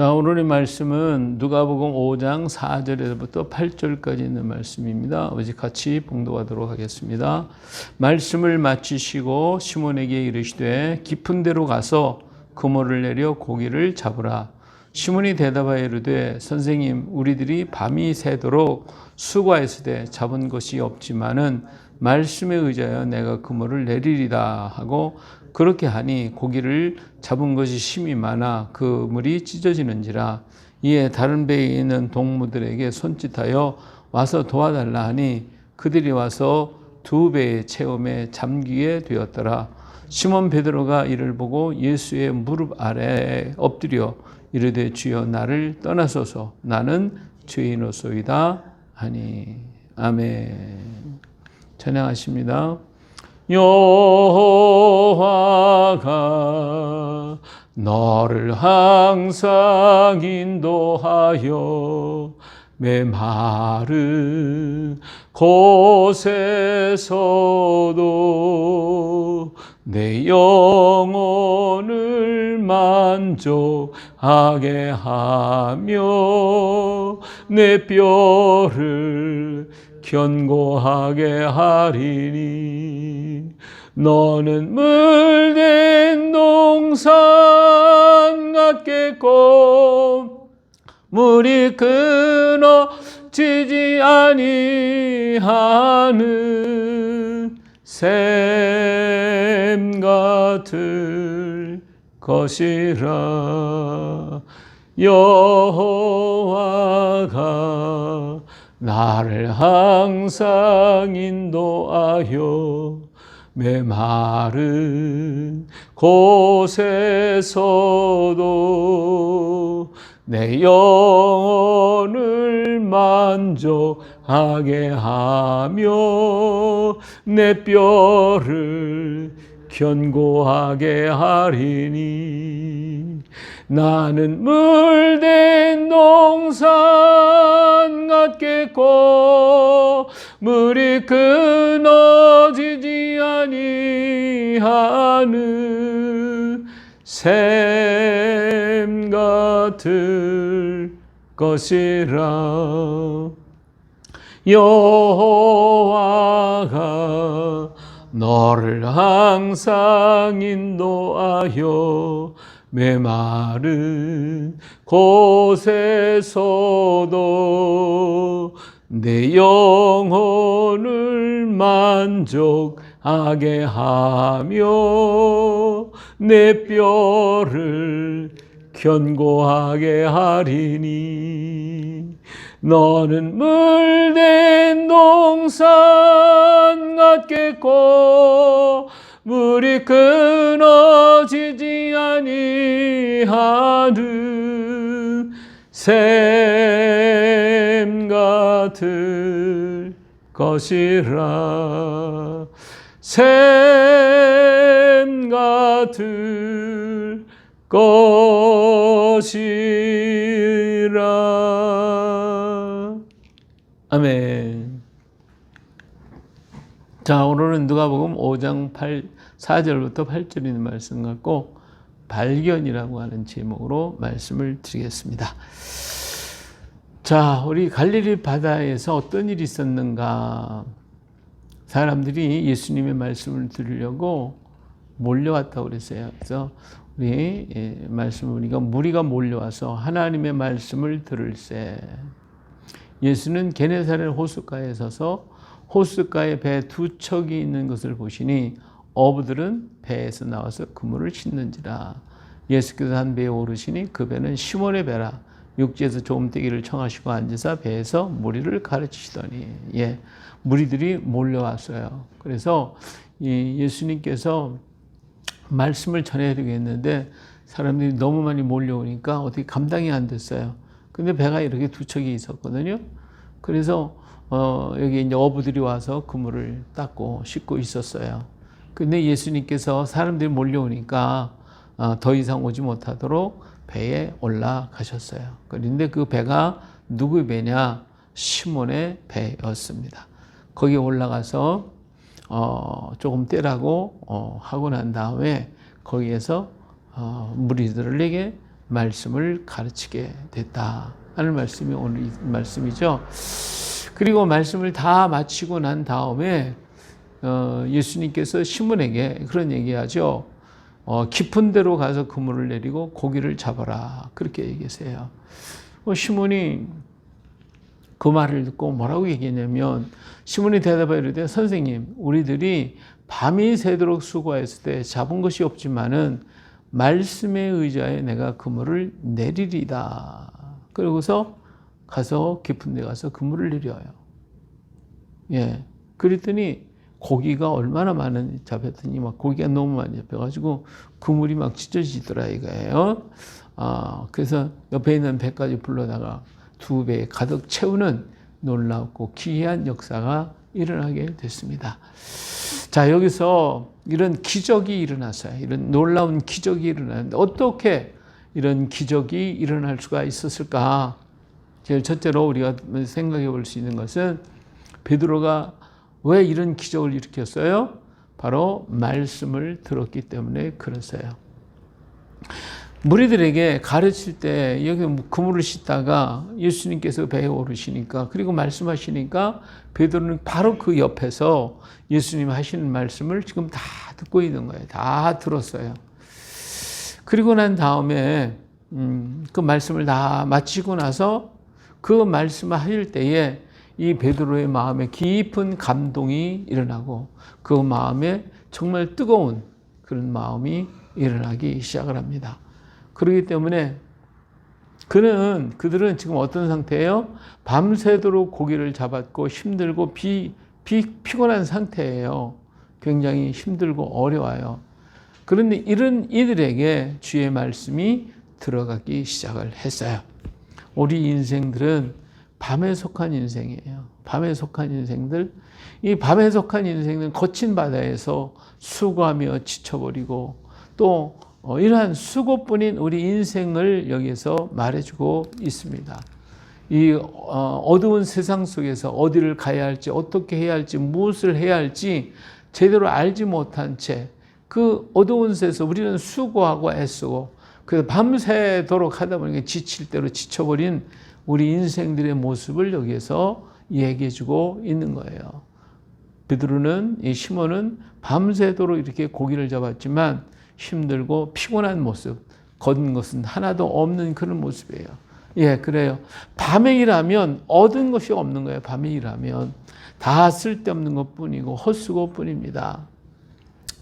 자, 오늘의 말씀은 누가복음 5장 4절에서부터 8절까지 있는 말씀입니다. 어제 같이 봉독하도록 하겠습니다. 말씀을 마치시고 시몬에게 이르시되 깊은 데로 가서 그물을 내려 고기를 잡으라. 시몬이 대답하여 이르되 선생님, 우리들이 밤이 새도록 수고하였으되 잡은 것이 없지만은 말씀에 의지하여 내가 그물을 내리리다 하고 그렇게 하니 고기를 잡은 것이 심히 많아 그물이 찢어지는지라. 이에 다른 배에 있는 동무들에게 손짓하여 와서 도와달라 하니 그들이 와서 두 배의 체험에 잠기게 되었더라. 시몬 베드로가 이를 보고 예수의 무릎 아래에 엎드려 이르되 주여 나를 떠나소서, 나는 죄인이소이다 하니. 아멘. 찬양하십니다. 여호와가 너를 항상 인도하여 메마른 곳에서도 내 영혼을 만족하게 하며 내 뼈를 견고하게 하리니. 너는 물된 동산 같겠고 물이 끊어지지 아니하는 샘 같을 것이라. 여호와가 나를 항상 인도하여 메마른 곳에서도 내 영혼을 만족하게 하며 내 뼈를 견고하게 하리니. 나는 물된 동산 같겠고 물이 끊어지지 아니하는 샘 같을 것이라. 여호와가 너를 항상 인도하여 메마른 곳에서도 내 영혼을 만족하게 하며 내 뼈를 견고하게 하리니. 너는 물된 동산 같겠고 물이 끊어지지 아니하는 샘 같을 것이라. 샘 같을 것이라. 아멘. 자, 오늘은 누가복음 5장 4절부터 8절 있는 말씀 갖고 발견이라고 하는 제목으로 말씀을 드리겠습니다. 자, 우리 갈릴리 바다에서 어떤 일이 있었는가? 사람들이 예수님의 말씀을 들으려고 몰려왔다고 그랬어요. 그래서 우리 말씀을 우리가 무리가 몰려와서 하나님의 말씀을 들을세. 예수는 게네사렛 호숫가에 서서 호숫가에 배 두 척이 있는 것을 보시니 어부들은 배에서 나와서 그물을 싣는지라. 예수께서 한 배에 오르시니 그 배는 시몬의 배라. 육지에서 조금떼기를 청하시고 앉으사 배에서 무리를 가르치시더니. 무리들이 몰려왔어요. 그래서 예수님께서 말씀을 전해드리고 했는데 사람들이 너무 많이 몰려오니까 어떻게 감당이 안 됐어요. 근데 배가 이렇게 두 척이 있었거든요. 그래서 여기 이제 어부들이 와서 그물을 닦고 씻고 있었어요. 근데 예수님께서 사람들이 몰려오니까 더 이상 오지 못하도록 배에 올라가셨어요. 그런데 그 배가 누구의 배냐? 시몬의 배였습니다. 거기에 올라가서 조금 떼라고 하고 난 다음에 거기에서 무리들에게 말씀을 가르치게 됐다 하는 말씀이 오늘 이 말씀이죠. 그리고 말씀을 다 마치고 난 다음에 예수님께서 시몬에게 그런 얘기하죠. 깊은 데로 가서 그물을 내리고 고기를 잡아라. 그렇게 얘기하세요. 시몬이 그 말을 듣고 뭐라고 얘기했냐면, 시몬이 대답하여 이르되 선생님, 우리들이 밤이 새도록 수고했을 때 잡은 것이 없지만은 말씀에 의지하여 내가 그물을 내리리다. 그러고서 가서 깊은 데 가서 그물을 내려요. 예. 그랬더니 고기가 얼마나 많이 잡혔더니 막 고기가 너무 많이 잡혀가지고 그물이 막 찢어지더라 이거예요. 그래서 옆에 있는 배까지 불러다가 2배 가득 채우는 놀랍고 기이한 역사가 일어나게 됐습니다. 자, 여기서 이런 기적이 일어났어요. 이런 놀라운 기적이 일어났는데 어떻게 이런 기적이 일어날 수가 있었을까? 제일 첫째로 우리가 생각해 볼 수 있는 것은 베드로가 왜 이런 기적을 일으켰어요? 바로 말씀을 들었기 때문에 그랬어요. 무리들에게 가르칠 때 여기 그물을 씻다가 예수님께서 배에 오르시니까 그리고 말씀하시니까 베드로는 바로 그 옆에서 예수님 하시는 말씀을 지금 다 듣고 있는 거예요. 다 들었어요. 그리고 난 다음에 그 말씀을 다 마치고 나서 그 말씀을 하실 때에 이 베드로의 마음에 깊은 감동이 일어나고 그 마음에 정말 뜨거운 그런 마음이 일어나기 시작을 합니다. 그렇기 때문에 그들은 지금 어떤 상태예요? 밤새도록 고기를 잡았고 힘들고 피곤한 상태예요. 굉장히 힘들고 어려워요. 그런데 이런 이들에게 주의 말씀이 들어가기 시작을 했어요. 우리 인생들은 밤에 속한 인생이에요. 밤에 속한 인생들. 이 밤에 속한 인생은 거친 바다에서 수고하며 지쳐버리고 또 이러한 수고뿐인 우리 인생을 여기서 말해주고 있습니다. 이 어두운 세상 속에서 어디를 가야 할지, 어떻게 해야 할지, 무엇을 해야 할지 제대로 알지 못한 채 그 어두운 데서 우리는 수고하고 애쓰고 그래서 밤새도록 하다 보니까 지칠 대로 지쳐버린 우리 인생들의 모습을 여기에서 얘기해주고 있는 거예요. 베드로는, 이 시몬은 밤새도록 이렇게 고기를 잡았지만 힘들고 피곤한 모습, 거둔 것은 하나도 없는 그런 모습이에요. 예, 그래요. 밤에 일하면 얻은 것이 없는 거예요. 밤에 일하면 다 쓸데없는 것뿐이고 헛수고뿐입니다.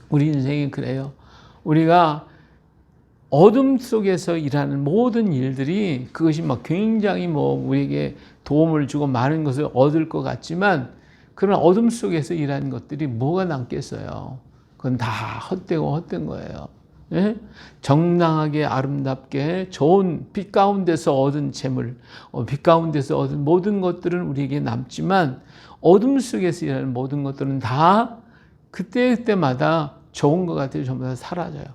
우리 인생이 그래요. 우리가 어둠 속에서 일하는 모든 일들이 그것이 막 굉장히 우리에게 도움을 주고 많은 것을 얻을 것 같지만 그런 어둠 속에서 일하는 것들이 뭐가 남겠어요? 그건 다 헛된 거예요. 예? 정당하게 아름답게 좋은 빛 가운데서 얻은 재물, 빛 가운데서 얻은 모든 것들은 우리에게 남지만 어둠 속에서 일하는 모든 것들은 다 그때마다 좋은 것 같아요. 전부 다 사라져요.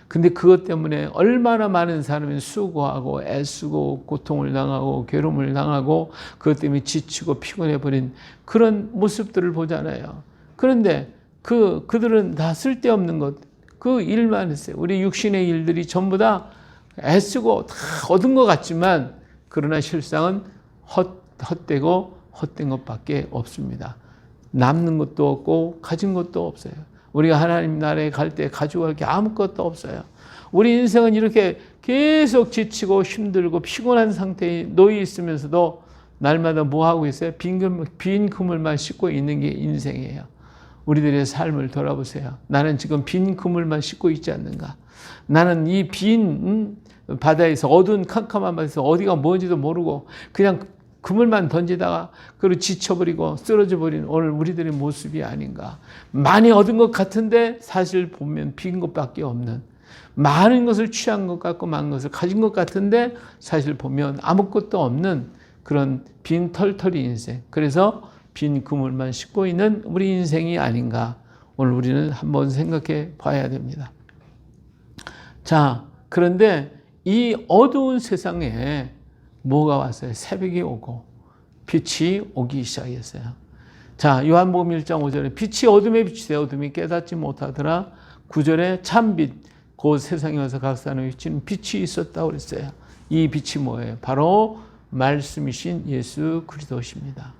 근데 그것 때문에 얼마나 많은 사람이 수고하고 애쓰고 고통을 당하고 괴로움을 당하고 그것 때문에 지치고 피곤해버린 그런 모습들을 보잖아요. 그런데 그들은 다 쓸데없는 것, 그 일만 했어요. 우리 육신의 일들이 전부 다 애쓰고 다 얻은 것 같지만 그러나 실상은 헛되고 헛된 것밖에 없습니다. 남는 것도 없고 가진 것도 없어요. 우리가 하나님 나라에 갈 때 가지고 갈 게 아무것도 없어요. 우리 인생은 이렇게 계속 지치고 힘들고 피곤한 상태에 놓여 있으면서도 날마다 뭐 하고 있어요? 빈 그물만 씻고 있는 게 인생이에요. 우리들의 삶을 돌아보세요. 나는 지금 빈 그물만 씻고 있지 않는가? 나는 이 빈 바다에서 어두운 캄캄한 바다에서 어디가 뭔지도 모르고 그냥 그물만 던지다가 그리고 지쳐버리고 쓰러져 버린 오늘 우리들의 모습이 아닌가. 많이 얻은 것 같은데 사실 보면 빈 것밖에 없는, 많은 것을 취한 것 같고 많은 것을 가진 것 같은데 사실 보면 아무것도 없는 그런 빈 털털이 인생. 그래서 빈 그물만 싣고 있는 우리 인생이 아닌가. 오늘 우리는 한번 생각해 봐야 됩니다. 자, 그런데 이 어두운 세상에 뭐가 왔어요? 새벽이 오고 빛이 오기 시작했어요. 자, 요한복음 1장 5절에 빛이 어둠에 비치되 어둠이 깨닫지 못하더라. 9절에 참빛 곧 세상에 와서 각 사람에 비치는 빛이 있었다고 그랬어요. 이 빛이 뭐예요? 바로 말씀이신 예수 그리스도십니다.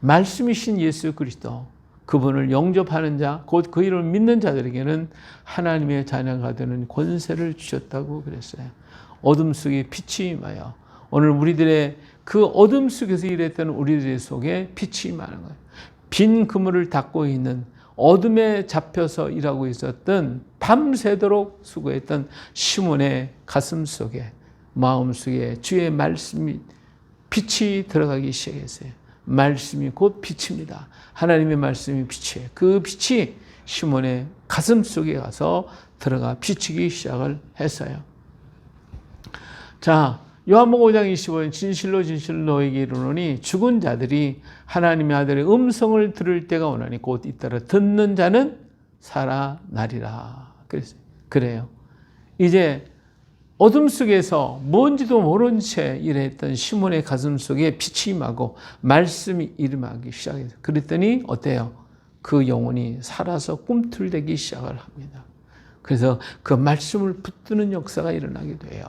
말씀이신 예수 그리스도, 그분을 영접하는 자, 곧 그 이름을 믿는 자들에게는 하나님의 자녀가 되는 권세를 주셨다고 그랬어요. 어둠 속에 빛이 임하여, 오늘 우리들의 그 어둠 속에서 일했던 우리들 속에 빛이 임하는 거예요. 빈 그물을 닫고 있는, 어둠에 잡혀서 일하고 있었던, 밤새도록 수고했던 시몬의 가슴 속에, 마음 속에 주의 말씀이, 빛이 들어가기 시작했어요. 말씀이 곧 빛입니다. 하나님의 말씀이 빛이에요. 그 빛이 시몬의 가슴 속에 가서 들어가 비추기 시작을 했어요. 자, 요한복음 5장 25절, 진실로 진실로 너에게 이르노니 죽은 자들이 하나님의 아들의 음성을 들을 때가 오나니 곧 잇따라 듣는 자는 살아나리라. 그래요. 이제 어둠 속에서 뭔지도 모른 채 일했던 시몬의 가슴 속에 빛이 임하고 말씀이 임하기 시작해서, 그랬더니 어때요? 그 영혼이 살아서 꿈틀대기 시작을 합니다. 그래서 그 말씀을 붙드는 역사가 일어나게 돼요.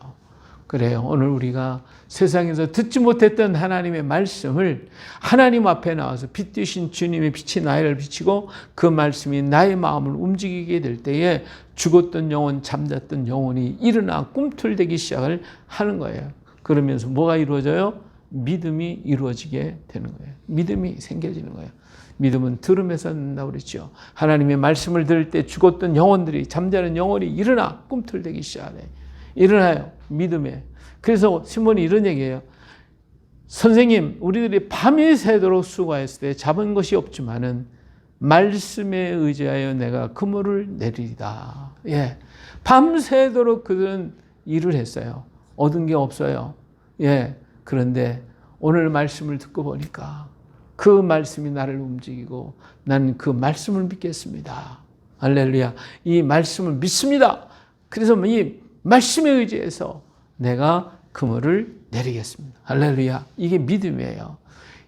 그래요. 오늘 우리가 세상에서 듣지 못했던 하나님의 말씀을 하나님 앞에 나와서 빛 되신 주님의 빛이 나를 비치고 그 말씀이 나의 마음을 움직이게 될 때에 죽었던 영혼, 잠잤던 영혼이 일어나 꿈틀대기 시작을 하는 거예요. 그러면서 뭐가 이루어져요? 믿음이 이루어지게 되는 거예요. 믿음이 생겨지는 거예요. 믿음은 들음에서 난다고 그랬죠. 하나님의 말씀을 들을 때 죽었던 영혼들이, 잠자는 영혼이 일어나 꿈틀대기 시작해요. 일어나요. 믿음에. 그래서 시몬이 이런 얘기해요. 선생님, 우리들이 밤이 새도록 수고했을 때 잡은 것이 없지만은 말씀에 의지하여 내가 그물을 내리리다. 예. 밤새도록 그들은 일을 했어요. 얻은 게 없어요. 예. 그런데 오늘 말씀을 듣고 보니까 그 말씀이 나를 움직이고 나는 그 말씀을 믿겠습니다. 할렐루야. 이 말씀을 믿습니다. 그래서 이 말씀에 의지해서 내가 그물을 내리겠습니다. 할렐루야. 이게 믿음이에요.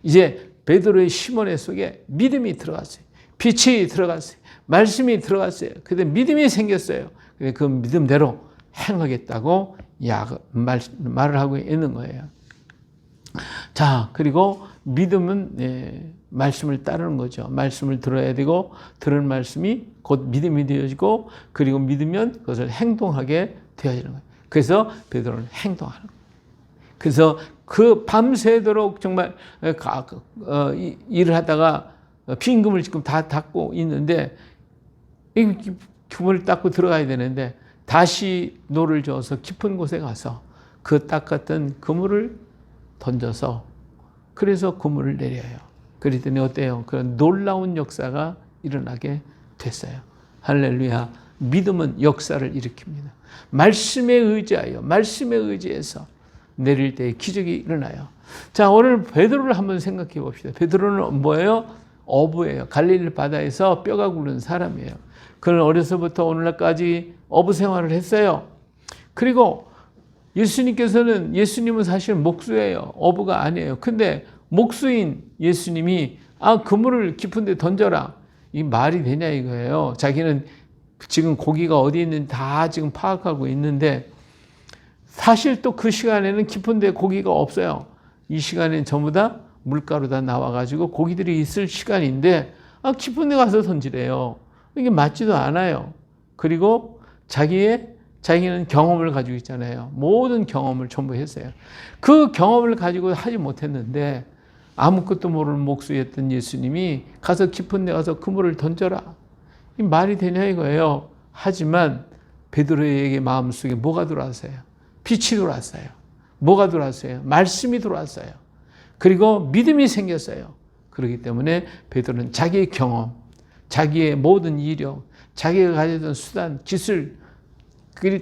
이제 베드로의 시몬의 속에 믿음이 들어갔어요. 빛이 들어갔어요. 말씀이 들어갔어요. 그런데 믿음이 생겼어요. 그 믿음대로 행하겠다고 말을 하고 있는 거예요. 자, 그리고 믿음은 말씀을 따르는 거죠. 말씀을 들어야 되고, 들은 말씀이 곧 믿음이 되어지고, 그리고 믿으면 그것을 행동하게 되어지는 거예요. 그래서 베드로는 행동하는 거예요. 그래서 그 밤새도록 정말 일을 하다가 빈 그물을 지금 다 닫고 있는데, 이 그물을 닫고 들어가야 되는데 다시 노를 저어서 깊은 곳에 가서 그 닦았던 그물을 던져서, 그래서 그물을 내려요. 그랬더니 어때요? 그런 놀라운 역사가 일어나게 됐어요. 할렐루야. 믿음은 역사를 일으킵니다. 말씀에 의지하여, 말씀에 의지해서 내릴 때 기적이 일어나요. 자, 오늘 베드로를 한번 생각해 봅시다. 베드로는 뭐예요? 어부예요. 갈릴리 바다에서 뼈가 굵은 사람이에요. 그는 어려서부터 오늘날까지 어부 생활을 했어요. 그리고 예수님은 사실 목수예요. 어부가 아니에요. 근데 목수인 예수님이 그물을 깊은 데 던져라. 이 말이 되냐 이거예요. 자기는 지금 고기가 어디 있는지 다 지금 파악하고 있는데, 사실 또 그 시간에는 깊은 데 고기가 없어요. 이 시간에는 전부 다 물가로 다 나와가지고 고기들이 있을 시간인데, 깊은 데 가서 던지래요. 이게 맞지도 않아요. 그리고 자기는 경험을 가지고 있잖아요. 모든 경험을 전부 했어요. 그 경험을 가지고 하지 못했는데, 아무것도 모르는 목수였던 예수님이 가서 깊은 데 가서 그물을 던져라. 이 말이 되냐 이거예요. 하지만 베드로에게 마음속에 뭐가 들어왔어요? 빛이 들어왔어요. 뭐가 들어왔어요? 말씀이 들어왔어요. 그리고 믿음이 생겼어요. 그렇기 때문에 베드로는 자기의 경험, 자기의 모든 이력, 자기가 가지던 수단, 기술,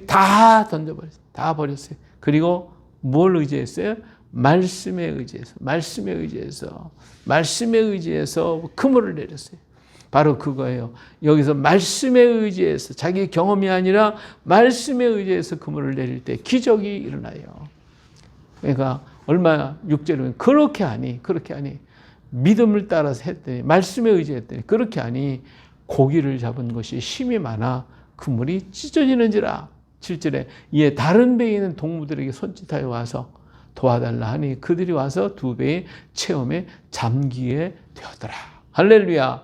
다 던져버렸어요. 다 버렸어요. 그리고 뭘 의지했어요? 말씀에 의지해서 그물을 내렸어요. 바로 그거예요. 여기서 말씀에 의지해서, 자기 경험이 아니라 말씀에 의지해서 그물을 내릴 때 기적이 일어나요. 그러니까 얼마나 6절이면 그렇게 하니 믿음을 따라서 했더니, 말씀에 의지했더니 그렇게 하니 고기를 잡은 것이 힘이 많아 그물이 찢어지는지라. 7절에 이에 다른 배에 있는 동무들에게 손짓하여 와서 도와달라 하니 그들이 와서 두 배의 체험에 잠기게 되었더라. 할렐루야.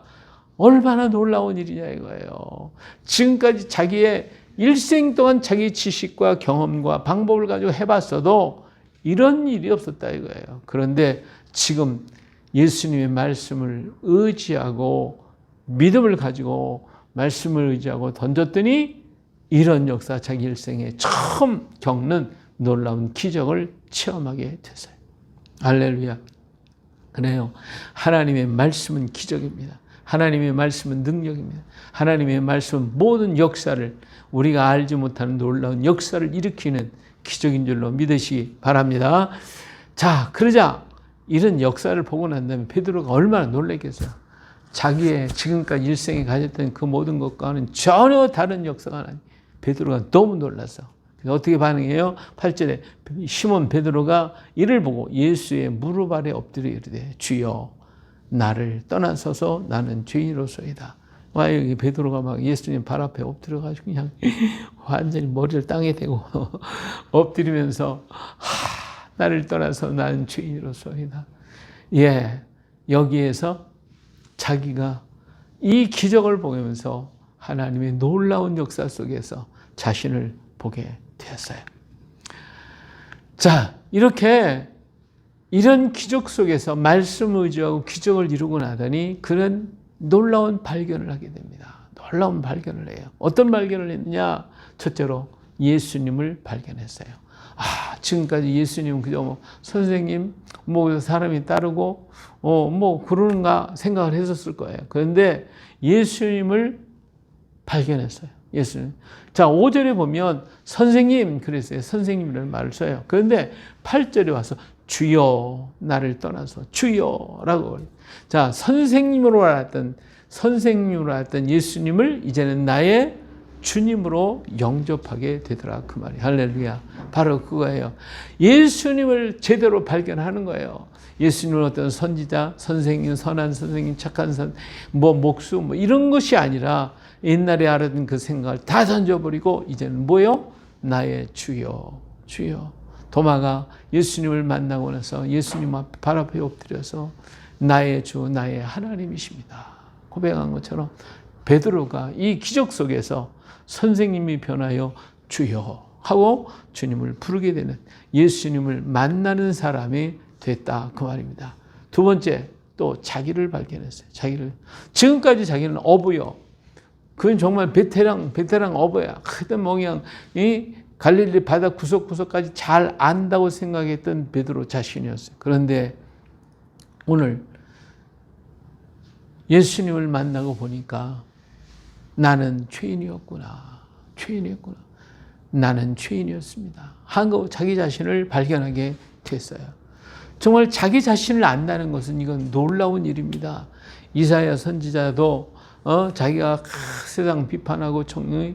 얼마나 놀라운 일이냐 이거예요. 지금까지 자기의 일생 동안 자기 지식과 경험과 방법을 가지고 해봤어도 이런 일이 없었다 이거예요. 그런데 지금 예수님의 말씀을 의지하고 믿음을 가지고 말씀을 의지하고 던졌더니 이런 역사 자기 일생에 처음 겪는 놀라운 기적을 체험하게 됐어요. 할렐루야. 그래요. 하나님의 말씀은 기적입니다. 하나님의 말씀은 능력입니다. 하나님의 말씀은 모든 역사를 우리가 알지 못하는 놀라운 역사를 일으키는 기적인 줄로 믿으시기 바랍니다. 자, 그러자 이런 역사를 보고 난 다음에 베드로가 얼마나 놀랐겠어요. 자기의 지금까지 일생에 가졌던 그 모든 것과는 전혀 다른 역사가 나니 베드로가 너무 놀라서 어떻게 반응해요? 8절에 시몬 베드로가 이를 보고 예수의 무릎 아래 엎드려 이르되 주여 나를 떠나서서 나는 죄인으로소이다. 와 여기 베드로가 막 예수님 발 앞에 엎드려가지고 그냥 완전히 머리를 땅에 대고 엎드리면서 나를 떠나서 나는 죄인으로소이다. 예, 여기에서 자기가 이 기적을 보면서 하나님의 놀라운 역사 속에서 자신을 보게 되었어요. 자, 이렇게 이런 기적 속에서 말씀을 의지하고 기적을 이루고 나더니 그는 놀라운 발견을 하게 됩니다. 놀라운 발견을 해요. 어떤 발견을 했느냐? 첫째로 예수님을 발견했어요. 지금까지 예수님은 그저 뭐 선생님, 뭐 사람이 따르고 뭐 그런가 생각을 했었을 거예요. 그런데 예수님을 발견했어요. 예수님. 자, 5절에 보면 선생님 그랬어요. 선생님이라는 말을 써요. 그런데 8절에 와서 주여 나를 떠나서 주여라고. 자, 선생님으로 알았던 예수님을 이제는 나의 주님으로 영접하게 되더라. 그 말이. 할렐루야. 바로 그거예요. 예수님을 제대로 발견하는 거예요. 예수님은 어떤 선지자, 선생님, 선한 선생님, 착한 목수, 이런 것이 아니라 옛날에 알았던 그 생각을 다 던져버리고 이제는 뭐요? 나의 주여, 주여. 도마가 예수님을 만나고 나서 예수님 앞에 발 앞에 엎드려서 나의 주, 나의 하나님이십니다. 고백한 것처럼 베드로가 이 기적 속에서 선생님이 변하여 주여 하고 주님을 부르게 되는 예수님을 만나는 사람이 됐다. 그 말입니다. 두 번째, 또 자기를 발견했어요. 지금까지 자기는 어부요. 그건 정말 베테랑 어부야. 크던 멍이양, 갈릴리 바다 구석구석까지 잘 안다고 생각했던 베드로 자신이었어요. 그런데 오늘 예수님을 만나고 보니까 나는 죄인이었구나. 나는 죄인이었습니다. 하고 자기 자신을 발견하게 됐어요. 정말 자기 자신을 안다는 것은 이건 놀라운 일입니다. 이사야 선지자도 자기가 세상 비판하고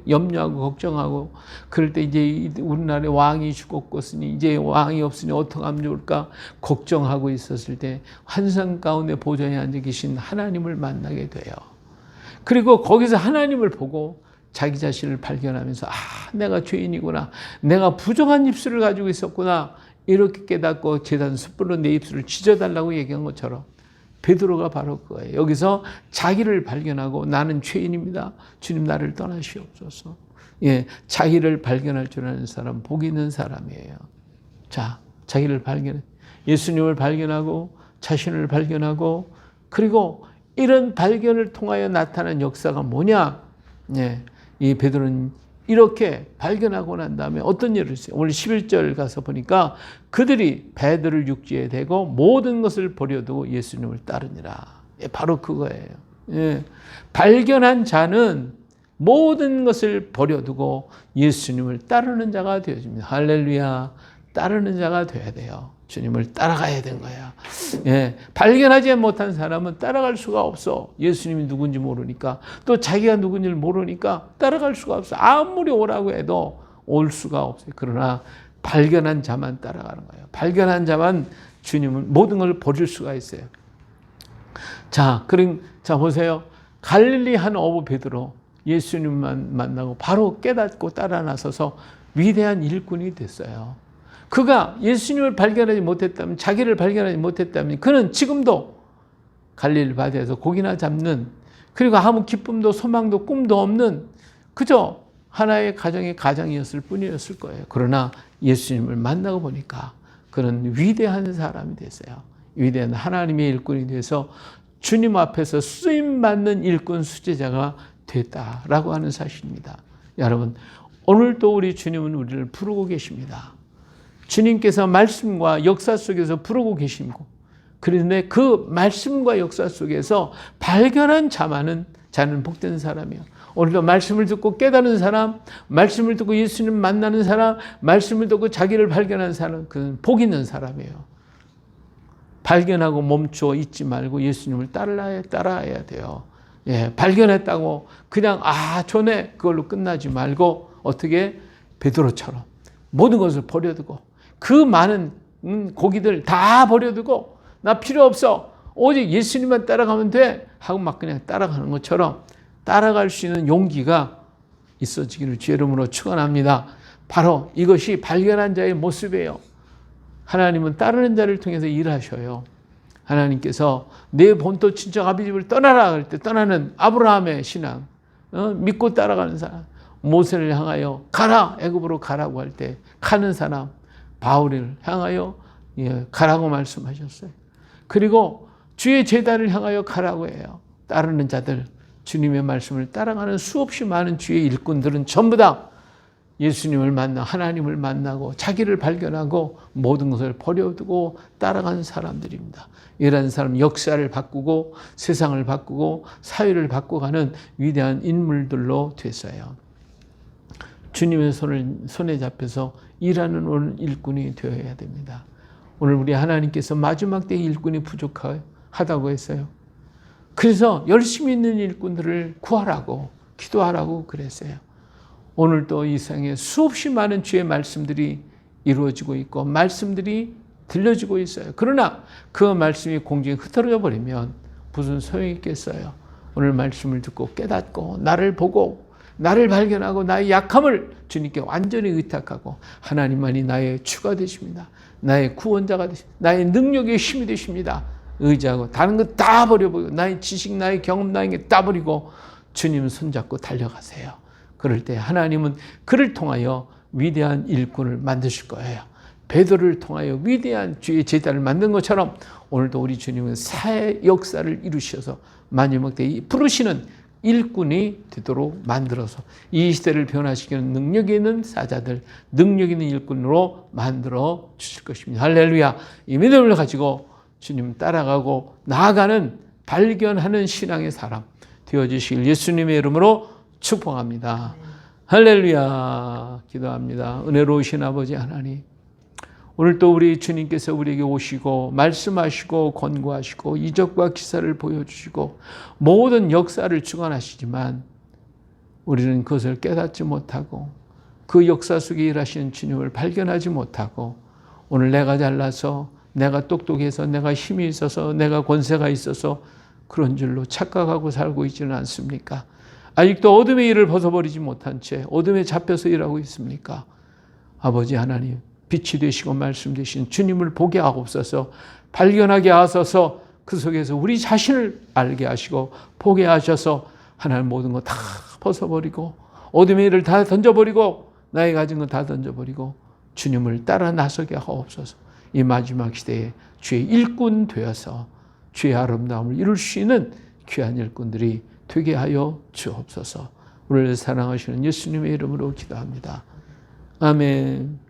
염려하고 걱정하고 그럴 때 이제 우리나라에 왕이 죽었으니 이제 왕이 없으니 어떻게 하면 좋을까 걱정하고 있었을 때 환상 가운데 보좌에 앉아 계신 하나님을 만나게 돼요. 그리고 거기서 하나님을 보고 자기 자신을 발견하면서 내가 죄인이구나. 내가 부정한 입술을 가지고 있었구나. 이렇게 깨닫고 제단 숯불로 내 입술을 찢어달라고 얘기한 것처럼 베드로가 바로 그거예요. 여기서 자기를 발견하고 나는 죄인입니다. 주님 나를 떠나시옵소서. 예, 자기를 발견할 줄 아는 사람, 복 있는 사람이에요. 자, 자기를 예수님을 발견하고 자신을 발견하고 그리고 이런 발견을 통하여 나타난 역사가 뭐냐? 예, 이 베드로는 이렇게 발견하고 난 다음에 어떤 일을 했어요? 오늘 11절 가서 보니까 그들이 배들을 육지에 대고 모든 것을 버려두고 예수님을 따르니라. 예, 바로 그거예요. 예, 발견한 자는 모든 것을 버려두고 예수님을 따르는 자가 되어집니다. 할렐루야. 따르는 자가 되어야 돼요. 주님을 따라가야 되는 거야. 예, 발견하지 못한 사람은 따라갈 수가 없어. 예수님이 누군지 모르니까 또 자기가 누군지를 모르니까 따라갈 수가 없어. 아무리 오라고 해도 올 수가 없어요. 그러나 발견한 자만 따라가는 거예요. 발견한 자만 주님은 모든 걸 버릴 수가 있어요. 자, 보세요. 갈릴리 한 어부 베드로 예수님만 만나고 바로 깨닫고 따라 나서서 위대한 일꾼이 됐어요. 그가 예수님을 발견하지 못했다면, 자기를 발견하지 못했다면 그는 지금도 갈릴리 바다에서 고기나 잡는, 그리고 아무 기쁨도 소망도 꿈도 없는 그저 하나의 가정의 가장이었을 뿐이었을 거예요. 그러나 예수님을 만나고 보니까 그는 위대한 사람이 됐어요. 위대한 하나님의 일꾼이 돼서 주님 앞에서 쓰임받는 일꾼 수제자가 됐다라고 하는 사실입니다. 여러분, 오늘도 우리 주님은 우리를 부르고 계십니다. 주님께서 말씀과 역사 속에서 부르고 계시고, 그런데 그 말씀과 역사 속에서 발견한 자는 복된 사람이에요. 오늘도 말씀을 듣고 깨달은 사람, 말씀을 듣고 예수님 만나는 사람, 말씀을 듣고 자기를 발견한 사람, 그는 복 있는 사람이에요. 발견하고 멈춰 있지 말고 예수님을 따라야 돼요. 예, 발견했다고 그냥 좋네 그걸로 끝나지 말고 어떻게 베드로처럼 모든 것을 버려두고 그 많은 고기들 다 버려두고 나 필요 없어 오직 예수님만 따라가면 돼 하고 막 그냥 따라가는 것처럼 따라갈 수 있는 용기가 있어지기를 주의 이름으로 축원합니다. 바로 이것이 발견한 자의 모습이에요. 하나님은 따르는 자를 통해서 일하셔요. 하나님께서 내 본토 친척 아비 집을 떠나라 할 때 떠나는 아브라함의 신앙, 믿고 따라가는 사람, 모세를 향하여 가라 애굽으로 가라고 할 때 가는 사람, 바울을 향하여 가라고 말씀하셨어요. 그리고 주의 제자를 향하여 가라고 해요. 따르는 자들, 주님의 말씀을 따라가는 수없이 많은 주의 일꾼들은 전부 다 예수님을 만나 하나님을 만나고 자기를 발견하고 모든 것을 버려두고 따라간 사람들입니다. 이런 사람 역사를 바꾸고 세상을 바꾸고 사회를 바꿔가는 위대한 인물들로 됐어요. 주님의 손에 잡혀서 일하는 오늘 일꾼이 되어야 됩니다. 오늘 우리 하나님께서 마지막 때의 일꾼이 부족하다고 했어요. 그래서 열심히 있는 일꾼들을 구하라고 기도하라고 그랬어요. 오늘도 이 세상에 수없이 많은 주의 말씀들이 이루어지고 있고 말씀들이 들려지고 있어요. 그러나 그 말씀이 공중에 흩어져 버리면 무슨 소용이 있겠어요. 오늘 말씀을 듣고 깨닫고 나를 보고 나를 발견하고 나의 약함을 주님께 완전히 의탁하고 하나님만이 나의 주가 되십니다. 나의 구원자가 되십니다. 나의 능력의 힘이 되십니다. 의지하고 다른 것 다 버려버리고 나의 지식, 나의 경험, 나의 게 다 버리고 주님 손잡고 달려가세요. 그럴 때 하나님은 그를 통하여 위대한 일꾼을 만드실 거예요. 베드로를 통하여 위대한 주의 제자를 만든 것처럼 오늘도 우리 주님은 사회 역사를 이루셔서 마지막 때 부르시는 일꾼이 되도록 만들어서 이 시대를 변화시키는 능력 있는 사자들, 능력 있는 일꾼으로 만들어 주실 것입니다. 할렐루야. 이 믿음을 가지고 주님 따라가고 나아가는 발견하는 신앙의 사람 되어주시길 예수님의 이름으로 축복합니다. 할렐루야. 기도합니다. 은혜로우신 아버지 하나님, 오늘 또 우리 주님께서 우리에게 오시고 말씀하시고 권고하시고 이적과 기사를 보여주시고 모든 역사를 주관하시지만 우리는 그것을 깨닫지 못하고 그 역사 속에 일하시는 주님을 발견하지 못하고 오늘 내가 잘나서 내가 똑똑해서 내가 힘이 있어서 내가 권세가 있어서 그런 줄로 착각하고 살고 있지는 않습니까? 아직도 어둠의 일을 벗어버리지 못한 채 어둠에 잡혀서 일하고 있습니까? 아버지 하나님, 빛이 되시고 말씀 되신 주님을 보게 하옵소서, 발견하게 하소서, 그 속에서 우리 자신을 알게 하시고 보게 하셔서 하나님 모든 거 다 벗어버리고 어둠의 일을 다 던져버리고 나의 가진 거 다 던져버리고 주님을 따라 나서게 하옵소서. 이 마지막 시대에 주의 일꾼 되어서 주의 아름다움을 이룰 수 있는 귀한 일꾼들이 되게 하여 주옵소서. 우리를 사랑하시는 예수님의 이름으로 기도합니다. 아멘.